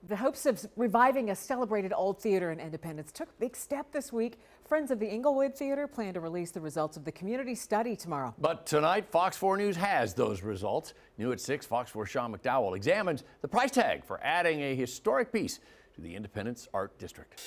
The hopes of reviving a celebrated old theater in Independence took a big step this week. Friends of the Englewood Theater plan to release the results of the community study tomorrow. But tonight, Fox 4 News has those results. New at 6, Fox 4 Sean McDowell examines the price tag for adding a historic piece to the Independence Art District.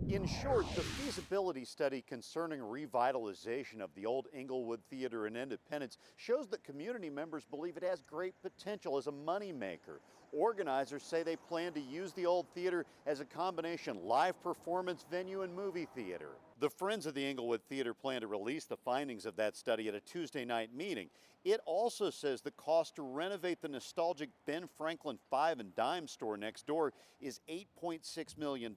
In short, the feasibility study concerning revitalization of the old Englewood Theater in Independence shows that community members believe it has great potential as a moneymaker. Organizers say they plan to use the old theater as a combination live performance venue and movie theater. The Friends of the Englewood Theater plan to release the findings of that study at a Tuesday night meeting. It also says the cost to renovate the nostalgic Ben Franklin 5 and Dime store next door is $8.6 million.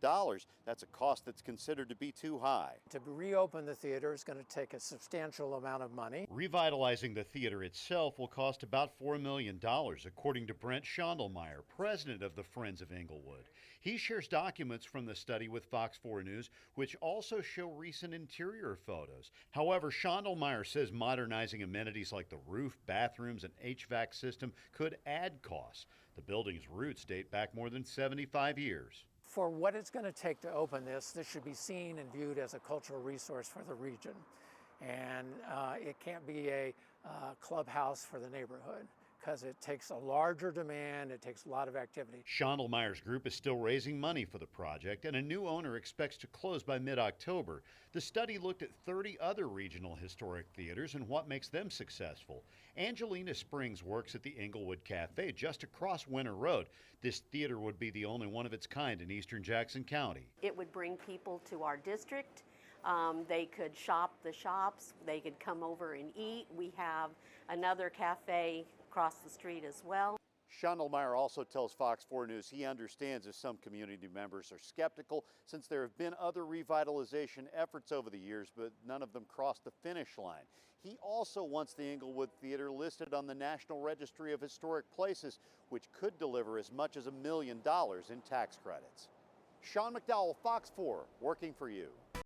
That's a cost that's considered to be too high. To reopen the theater is going to take a substantial amount of money. Revitalizing the theater itself will cost about $4 million, according to Brent Schondelmeyer, president of the Friends of Englewood. He shares documents from the study with Fox 4 News, which also show recent interior photos. However, Schondelmeyer says modernizing amenities like the roof, bathrooms, and HVAC system could add costs. The building's roots date back more than 75 years. For what it's going to take to open this should be seen and viewed as a cultural resource for the region. And it can't be a clubhouse for the neighborhood, because it takes a larger demand, it takes a lot of activity. Schondelmeyer's group is still raising money for the project, and a new owner expects to close by mid-October. The study looked at 30 other regional historic theaters and what makes them successful. Angelina Springs works at the Englewood Cafe just across Winter Road. This theater would be the only one of its kind in eastern Jackson County. It would bring people to our district. They could shop the shops, they could come over and eat. We have another cafe across the street as well. Schondelmeyer also tells Fox 4 News he understands if some community members are skeptical, since there have been other revitalization efforts over the years, but none of them crossed the finish line. He also wants the Englewood Theater listed on the National Registry of Historic Places, which could deliver as much as $1 million in tax credits. Sean McDowell, Fox 4, working for you.